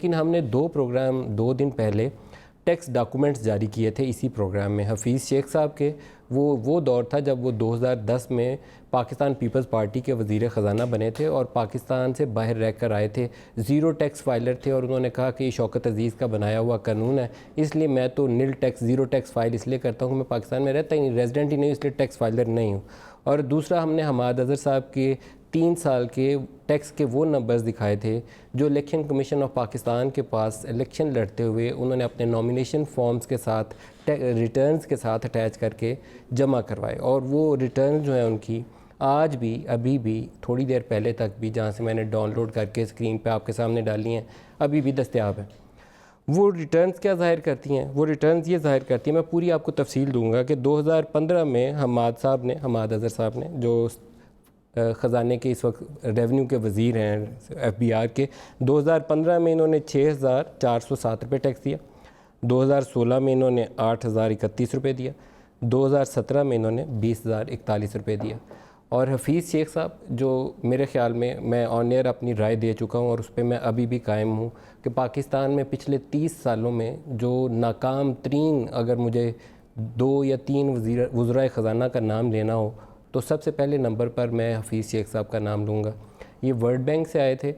लेकिन हमने 2 दिन पहले टैक्स डॉक्यूमेंट्स जारी किए थे इसी प्रोग्राम में। हफीज़ शेख साहब के वो दौर था जब वो 2010 में पाकिस्तान पीपल्स पार्टी के वज़ीर ख़जाना बने थे और पाकिस्तान से बाहर रह कर आए थे, ज़ीरो टैक्स फाइलर थे और उन्होंने कहा कि ये शौकत अज़ीज़ का बनाया हुआ कानून है, इसलिए मैं तो नील टैक्स ज़ीरो टैक्स फाइल इसलिए करता हूँ, मैं पाकिस्तान में रहता ही नहीं, रेजिडेंट ही नहीं, इसलिए टैक्स फाइलर नहीं हूँ। और दूसरा, हमने हमाद अज़हर साहब के 3 साल के टैक्स के वो नंबर्स दिखाए थे जो इलेक्शन कमीशन ऑफ पाकिस्तान के पास इलेक्शन लड़ते हुए उन्होंने अपने नॉमिनेशन फॉर्म्स के साथ रिटर्न्स के साथ अटैच करके जमा करवाए, और वो रिटर्न जो है उनकी आज भी, अभी भी, थोड़ी देर पहले तक भी, जहाँ से मैंने डाउनलोड करके स्क्रीन पे आपके सामने डाली हैं, अभी भी दस्तयाब है। वो रिटर्न्स क्या ज़ाहिर करती हैं? वो रिटर्न्स ये ज़ाहिर करती हैं, मैं पूरी आपको तफसील दूंगा कि 2015 में हमाद अज़हर साहब ने, जो ख़जाने के इस वक्त रेवेन्यू के वज़ीर हैं FBR के, 2015 में इन्होंने 6,407 रुपये टैक्स दिया, 2016 में इन्होंने 8,031 रुपये दिया, 2017 में इन्होंने 20,041 रुपये दिया। और हफीज़ शेख साहब, जो मेरे ख़्याल में, मैं ऑन एयर अपनी राय दे चुका हूँ और उस पर मैं अभी भी कायम हूँ कि पाकिस्तान में पिछले 30 सालों में जो नाकाम तरीन, अगर मुझे 2 या 3 वज़ीर ख़जाना का नाम लेना हो तो सबसे पहले नंबर पर मैं हफीज़ शेख साहब का नाम लूँगा। ये वर्ल्ड बैंक से आए थे,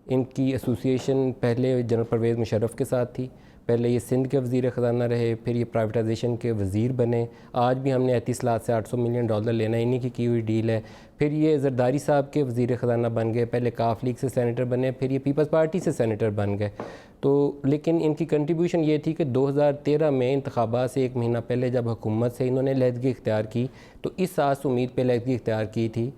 इनकी एसोसिएशन पहले जनरल परवेज़ मुशर्रफ के साथ थी, पहले ये सिंध के वज़ीर ख़जाना रहे, फिर ये प्राइवेटाइजेशन के वज़ीर बने, आज भी हमने 38 लाख से 800 मिलियन डॉलर लेना इन्हीं की हुई डील है। फिर ये ज़रदारी साहब के वज़ीर ख़जाना बन गए, पहले काफ लीग से सेनेटर बने, फिर ये पीपल्स पार्टी से सेनेटर बन गए। तो लेकिन इनकी कंट्रीब्यूशन ये थी कि 2013 में इंतखाबात से 1 महीना पहले जब हुकूमत से इन्होंने लहदगी इख्तियार की, तो इस आस उम्मीद पर लहदगी इख्तियार की थी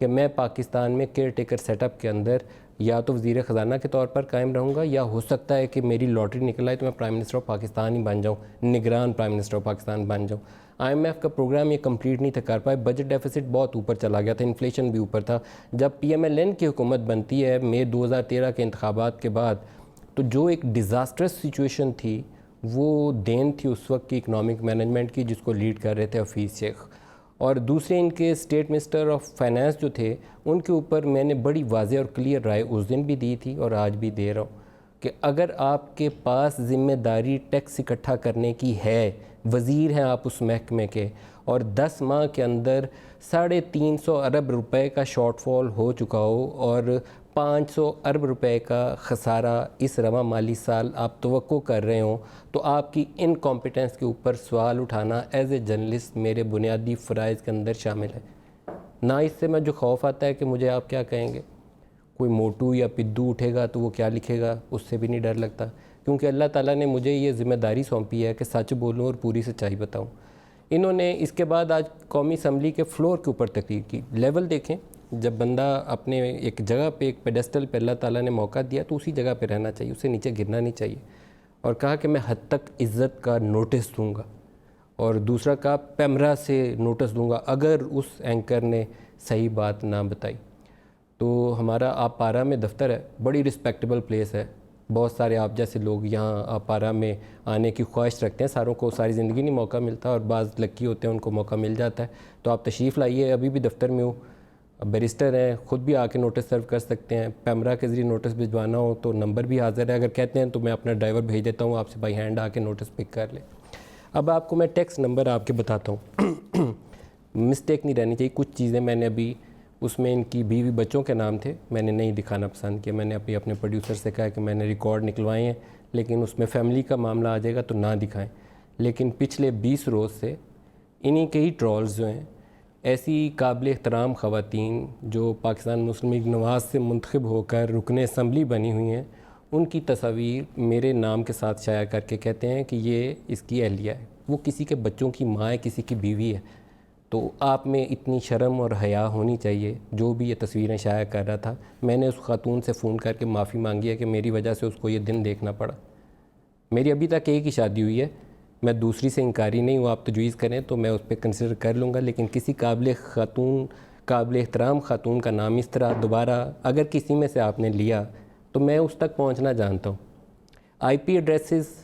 कि मैं पाकिस्तान में केयर टेकर सेटअप के अंदर या तो वज़ीर ख़जाना के तौर पर कायम रहूँगा, या हो सकता है कि मेरी लॉटरी निकल आए तो मैं प्राइम मिनिस्टर ऑफ पाकिस्तान ही बन जाऊँ, निगरान प्राइम मिनिस्टर ऑफ पाकिस्तान बन जाऊँ। IMF का प्रोग्राम ये कंप्लीट नहीं था कर पाए, बजट डेफिसिट बहुत ऊपर चला गया था, इन्फ्लेशन भी ऊपर था। जब PMLN की हुकूमत बनती है मई 2013 के इंतखाबात के बाद, तो जो एक डिज़ास्ट्रस सिचुएशन थी वो देन थी उस वक्त की इकनॉमिक मैनेजमेंट की, जिसको लीड कर रहे थे हफीज़ शेख। और दूसरे इनके स्टेट मिनिस्टर ऑफ फाइनेंस जो थे, उनके ऊपर मैंने बड़ी वाज़ेह और क्लियर राय उस दिन भी दी थी और आज भी दे रहा हूँ कि अगर आपके पास ज़िम्मेदारी टैक्स इकट्ठा करने की है, वज़ीर हैं आप उस महकमे के, और 10 माह के अंदर 350 अरब रुपए का शॉर्टफॉल हो चुका हो और 500 अरब रुपए का खसारा इस रवा माली साल आप तवक्को कर रहे हो, तो आपकी इनकॉम्पिटेंस के ऊपर सवाल उठाना एज ए जर्नलिस्ट मेरे बुनियादी फ़राइज़ के अंदर शामिल है। ना इससे मैं जो खौफ आता है कि मुझे आप क्या कहेंगे, कोई मोटू या पिद्दू उठेगा तो वो क्या लिखेगा, उससे भी नहीं डर लगता, क्योंकि अल्लाह ताला ने मुझे ये ज़िम्मेदारी सौंपी है कि सच बोलूँ और पूरी सच्चाई बताऊँ। इन्होंने इसके बाद आज कौमी असम्बली के फ्लोर के ऊपर तकरीर की। लेवल देखें, जब बंदा अपने एक जगह पे, एक पेडेस्टल पे अल्लाह ताला ने मौका दिया तो उसी जगह पे रहना चाहिए, उससे नीचे गिरना नहीं चाहिए। और कहा कि मैं हद तक इज़्ज़त का नोटिस दूंगा, और दूसरा कहा पैमरा से नोटिस दूंगा अगर उस एंकर ने सही बात ना बताई। तो हमारा आपारा में दफ्तर है, बड़ी रिस्पेक्टेबल प्लेस है, बहुत सारे आप जैसे लोग यहाँ आपारा में आने की ख्वाहिश रखते हैं, सारों को सारी ज़िंदगी नहीं मौका मिलता और बाज़ लक्की होते हैं उनको मौका मिल जाता है। तो आप तशरीफ़ लाइए, अभी भी दफ्तर में हूँ, बैरिस्टर हैं, ख़ुद भी आके नोटिस सर्व कर सकते हैं। पैमरा के ज़रिए नोटिस भिजवाना हो तो नंबर भी हाज़िर है, अगर कहते हैं तो मैं अपना ड्राइवर भेज देता हूँ, आपसे बाई हैंड आके नोटिस पिक कर ले। अब आपको मैं टैक्स नंबर आपके बताता हूँ मिस्टेक नहीं रहनी चाहिए। कुछ चीज़ें मैंने अभी उसमें इनकी बीवी बच्चों के नाम थे, मैंने नहीं दिखाना पसंद किया, मैंने अभी अपने प्रोड्यूसर से कहा कि मैंने रिकॉर्ड निकलवाए हैं, लेकिन उसमें फैमिली का मामला आ जाएगा तो ना दिखाएं। लेकिन पिछले 20 रोज़ से इन्हीं के ही ट्रॉल्स जो हैं, ऐसी काबिल एहतराम ख़वातीन जो पाकिस्तान मुस्लिम लीग नवाज़ से मुंतखब होकर रुकने असम्बली बनी हुई हैं, उनकी तस्वीर मेरे नाम के साथ शाया करके कहते हैं कि ये इसकी अहलिया है, वो किसी के बच्चों की माँ है, किसी की बीवी है। तो आप में इतनी शर्म और हया होनी चाहिए। जो भी ये तस्वीरें शाया कर रहा था, मैंने उस खातून से फ़ोन करके माफ़ी मांगी है कि मेरी वजह से उसको ये दिन देखना पड़ा। मेरी अभी तक एक ही शादी हुई है, मैं दूसरी से इनकारी नहीं हूँ, आप तजवीज़ करें तो मैं उस पर कंसिडर कर लूँगा, लेकिन किसी काबिल एहतराम खातून का नाम इस तरह दोबारा अगर किसी में से आपने लिया तो मैं उस तक पहुँचना जानता हूँ। IP एड्रेसेस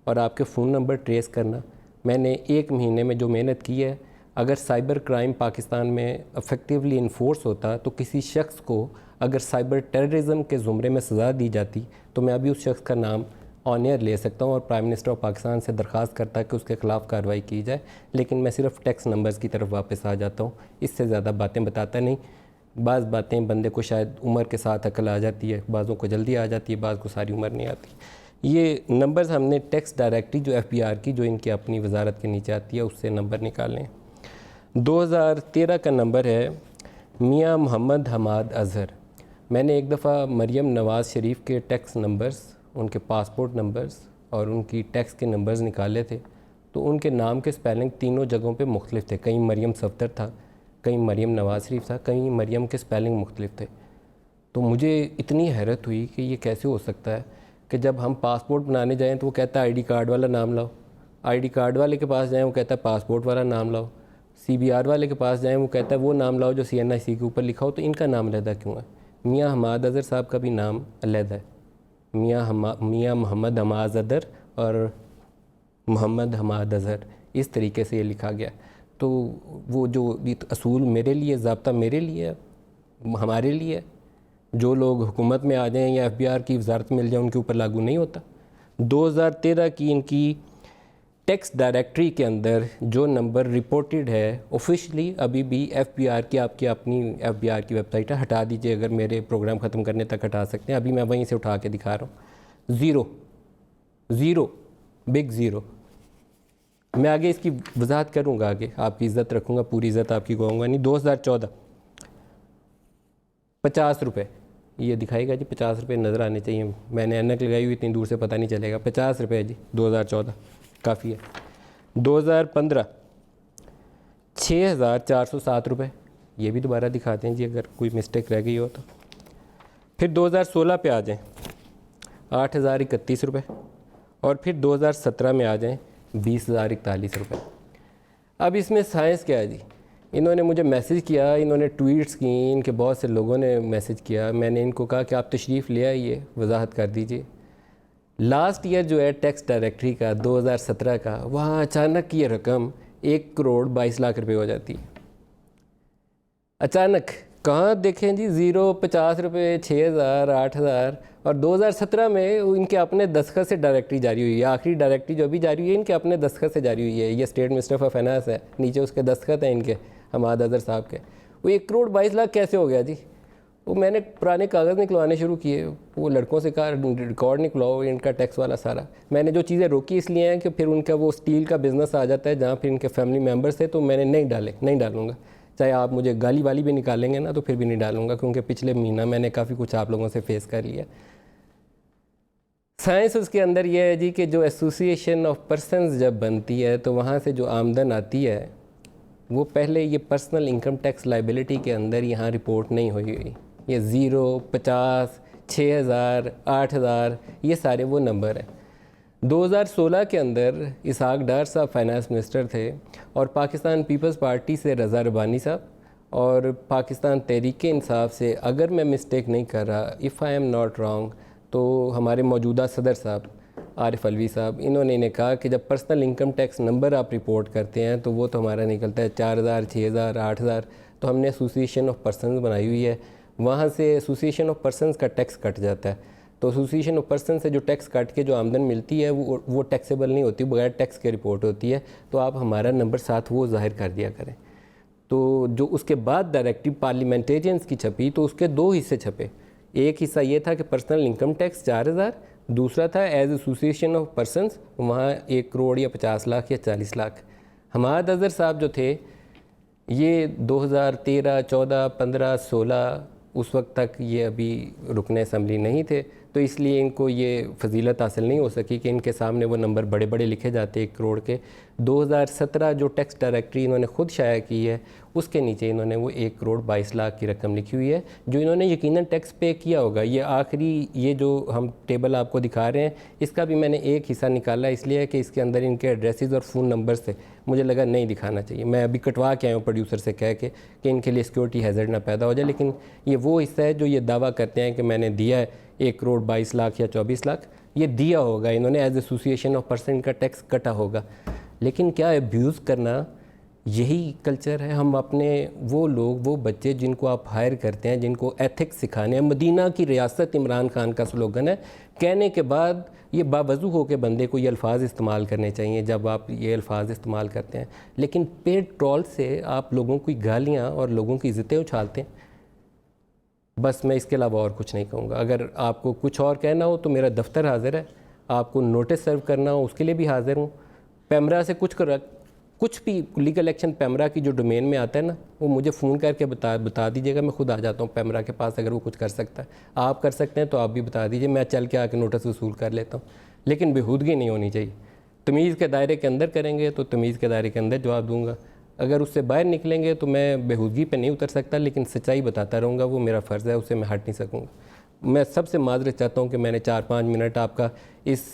और आपके फ़ोन नंबर ट्रेस करना, मैंने 1 महीने में जो मेहनत की है, अगर साइबर क्राइम पाकिस्तान में इफ़ेक्टिवली इन्फोर्स होता तो किसी शख्स को अगर साइबर टेररिज्म के ज़ुमरे में सज़ा दी जाती तो मैं अभी उस शख्स का नाम ऑन एयर ले सकता हूँ और प्राइम मिनिस्टर ऑफ पाकिस्तान से दरख्वास्त करता कि उसके ख़िलाफ़ कार्रवाई की जाए, लेकिन मैं सिर्फ टैक्स नंबर्स की तरफ वापस आ जाता हूँ, इससे ज़्यादा बातें बताता नहीं। बाज़ बातें बंदे को शायद उम्र के साथ अकल आ जाती है, बाज़ों को जल्दी आ जाती है, बाज़ को सारी उम्र नहीं आती। ये नंबर्स हमने टैक्स डायरेक्टरी जो FBR की, जो इनकी अपनी वजारत के नीचे आती है, उससे नंबर निकालें। 2013 का नंबर है मियाँ मोहम्मद हमाद अज़हर। मैंने एक दफ़ा मरियम नवाज़ शरीफ के टैक्स नंबर्स, उनके पासपोर्ट नंबर्स और उनकी टैक्स के नंबर्स निकाले थे, तो उनके नाम के स्पेलिंग तीनों जगहों पे मुख्तलिफ थे। कहीं मरियम सफ़दर था, कहीं मरियम नवाज़ शरीफ था, कहीं मरियम के स्पेलिंग मुख्तलिफ थे। तो मुझे इतनी हैरत हुई कि ये कैसे हो सकता है कि जब हम पासपोर्ट बनाने जाएँ तो वो कहता है ID कार्ड वाला नाम लाओ, ID कार्ड वाले के पास जाएँ वो कहता है पासपोर्ट वाला नाम लाओ, CBR वाले के पास जाएँ वो कहता है वो नाम लाओ जो CNIC के ऊपर लिखा हो। तो इनका नाम अलहदा क्यों है? मियाँ हमाद अज़हर साहब का भी नाम अलहदा है, मियाँ मोहम्मद हमाद अज़हर और मोहम्मद हमाद अज़हर, इस तरीके से ये लिखा गया। तो वो जो असूल मेरे लिए, ज़ाब्ता मेरे लिए, हमारे लिए, जो लोग हुकूमत में आ जाएँ या FBR की वजारत मिल जाए उनके ऊपर लागू नहीं होता। 2013 की इनकी टैक्स डायरेक्टरी के अंदर जो नंबर रिपोर्टेड है ऑफिशियली अभी भी FBR की, आपकी अपनी FBR की वेबसाइट है, हटा दीजिए अगर मेरे प्रोग्राम ख़त्म करने तक हटा सकते हैं, अभी मैं वहीं से उठा के दिखा रहा हूँ। Zero, big zero. मैं आगे इसकी वजाहत करूँगा, आगे आपकी इज़्ज़त रखूँगा, पूरी इज़्ज़त आपकी कहूँगा नहीं। 2014 50 रुपये, ये दिखाएगा जी 50 रुपये नज़र आने चाहिए, मैंने ऐनक लगाई हुई, इतनी दूर से पता नहीं चलेगा। 50 रुपये जी 2014 काफ़ी है। 2015 6,407 रुपये, ये भी दोबारा दिखाते हैं जी अगर कोई मिस्टेक रह गई हो तो। फिर 2016 पे आ जाएं 8,031 रुपये, और फिर 2017 में आ जाएं 20,041 रुपये। अब इसमें साइंस क्या है जी? इन्होंने मुझे मैसेज किया, इन्होंने ट्वीट्स की, इनके बहुत से लोगों ने मैसेज किया, मैंने इनको कहा कि आप तशरीफ़ ले आइए, वजाहत कर दीजिए। लास्ट ईयर जो है टैक्स डायरेक्टरी का 2017 का, वहाँ अचानक ये रकम 1,22,00,000 रुपये हो जाती है। अचानक कहाँ देखें जी, 0, 50 रुपये, 6,000, 8,000। और 2017 में इनके अपने दस्तखत से डायरेक्टरी जारी हुई है, आखिरी डायरेक्टरी जो अभी जारी हुई है इनके अपने दस्तखत से जारी हुई है। ये स्टेट मिनिस्टर ऑफ फाइनेंस है, नीचे उसके दस्तखत हैं इनके, हमाद अज़हर साहब के। वो 1,22,00,000 कैसे हो गया जी? वो मैंने पुराने कागज़ निकलवाने शुरू किए, वो लड़कों से कहा रिकॉर्ड निकलवाओ इनका टैक्स वाला सारा। मैंने जो चीज़ें रोकी इसलिए हैं कि फिर उनका वो स्टील का बिज़नेस आ जाता है जहाँ फिर इनके फैमिली मेम्बर्स थे, तो मैंने नहीं डालूँगा। चाहे आप मुझे गाली वाली भी निकालेंगे ना तो फिर भी नहीं डालूँगा, क्योंकि पिछले महीना मैंने काफ़ी कुछ आप लोगों से फेस कर लिया। साइंस उसके अंदर यह है जी कि जो एसोसिएशन ऑफ पर्सनस जब बनती है तो वहाँ से जो आमदन आती है वो पहले ये पर्सनल इनकम टैक्स लाइबिलिटी के अंदर यहाँ रिपोर्ट नहीं हुई हुई। ये 0, 50, 6,000, 8,000 ये सारे वो नंबर हैं। 2016 के अंदर इसहाक डार साहब फाइनेंस मिनिस्टर थे और पाकिस्तान पीपल्स पार्टी से रज़ा रबानी साहब और पाकिस्तान तहरीक इंसाफ से, अगर मैं मिस्टेक नहीं कर रहा, if I am not wrong, तो हमारे मौजूदा सदर साहब आरिफ अलवी साहब, इन्होंने इन्हें कहा कि जब पर्सनल इनकम टैक्स नंबर आप रिपोर्ट करते हैं तो वो तो हमारा निकलता है 4,000, 6,000, 8,000। तो हमने एसोसिएशन ऑफ पर्सनस बनाई हुई है, वहाँ से एसोसिएशन ऑफ पर्सनस का टैक्स कट जाता है। तो एसोसिएशन ऑफ पर्सन से जो टैक्स काट के जो आमदन मिलती है वो टैक्सेबल नहीं होती, बगैर टैक्स के रिपोर्ट होती है। तो आप हमारा नंबर साथ वो जाहिर कर दिया करें। तो जो उसके बाद डायरेक्टिव पार्लियामेंटेरियंस की छपी तो उसके 2 हिस्से छपे। एक हिस्सा ये था कि पर्सनल इनकम टैक्स 4,000, दूसरा था एज एसोसिएशन ऑफ पर्सनस, वहाँ 1 करोड़ या 50 लाख या 40 लाख। हमाद अज़हर साहब जो थे ये 2013, 14, 15, 16 उस वक्त तक ये अभी रुकन असम्बली नहीं थे, तो इसलिए इनको ये फजीलत हासिल नहीं हो सकी कि इनके सामने वो नंबर बड़े बड़े लिखे जाते 1 करोड़ के। 2017 जो टैक्स डायरेक्टरी इन्होंने ख़ुद शाया की है उसके नीचे इन्होंने वो 1 करोड़ 22 लाख की रकम लिखी हुई है, जो इन्होंने यकीनन टैक्स पे किया होगा। ये आखिरी ये जो हम टेबल आपको दिखा रहे हैं इसका भी मैंने एक हिस्सा निकाला, इसलिए कि इसके अंदर इनके एड्रेसेस और फ़ोन नंबर्स थे, मुझे लगा नहीं दिखाना चाहिए। मैं अभी कटवा के आया हूँ प्रोड्यूसर से कह के कि इनके लिए सिक्योरिटी हैज़र्ड ना पैदा हो जाए, लेकिन ये वो हिस्सा है जो ये दावा करते हैं कि मैंने दिया है 1 करोड़ 22 लाख या 24 लाख, ये दिया होगा इन्होंने, एज एसोसिएशन ऑफ पर्सन का टैक्स कटा होगा। लेकिन क्या अब्यूज़ करना यही कल्चर है। हम अपने वो लोग, वो बच्चे जिनको आप हायर करते हैं, जिनको एथिक्स सिखाने हैं, मदीना की रियासत इमरान खान का स्लोगन है, कहने के बाद ये बावजू हो के बंदे को ये अल्फाज इस्तेमाल करने चाहिए जब आप ये अल्फाज इस्तेमाल करते हैं। लेकिन पेड ट्रोल से आप लोगों की गालियाँ और लोगों की इज़्ज़तें उछालते हैं। बस मैं इसके अलावा और कुछ नहीं कहूँगा। अगर आपको कुछ और कहना हो तो मेरा दफ्तर हाज़िर है, आपको नोटिस सर्व करना हो उसके लिए भी हाज़िर हूँ। पैमरा से कुछ भी लीगल एक्शन पैमरा की जो डोमेन में आता है ना, वो मुझे फ़ोन करके बता दीजिएगा, मैं खुद आ जाता हूँ पैमरा के पास। अगर वो कुछ कर सकता है, आप कर सकते हैं तो आप भी बता दीजिए, मैं चल के आके नोटिस वसूल कर लेता हूँ। लेकिन बेहूदगी नहीं होनी चाहिए। तमीज़ के दायरे के अंदर करेंगे तो तमीज़ के दायरे के अंदर जवाब दूँगा, अगर उससे बाहर निकलेंगे तो मैं बेहूदगी पे नहीं उतर सकता, लेकिन सच्चाई बताता रहूँगा, वो मेरा फ़र्ज़ है, उससे मैं हट नहीं सकूँगा। मैं सबसे माज़रत चाहता हूँ कि मैंने 4-5 मिनट आपका इस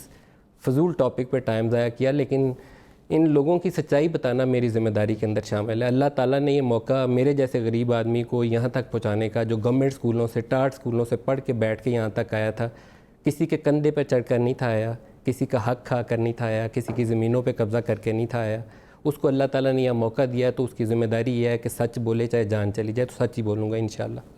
फजूल टॉपिक पे टाइम ज़ाया किया, लेकिन इन लोगों की सच्चाई बताना मेरी ज़िम्मेदारी के अंदर शामिल है। अल्लाह ताला ने ये मौका मेरे जैसे गरीब आदमी को यहाँ तक पहुँचाने का, जो गवर्नमेंट स्कूलों से, टाट स्कूलों से पढ़ के बैठ के यहाँ तक आया था, किसी के कंधे पर चढ़ कर नहीं था आया, किसी का हक खा कर नहीं था आया, किसी की ज़मीनों पे कब्ज़ा करके नहीं था आया। उसको अल्लाह ताला ने यह मौका दिया, तो उसकी ज़िम्मेदारी यह है कि सच बोले चाहे जान चली जाए, तो सच ही बोलूँगा इंशाअल्लाह।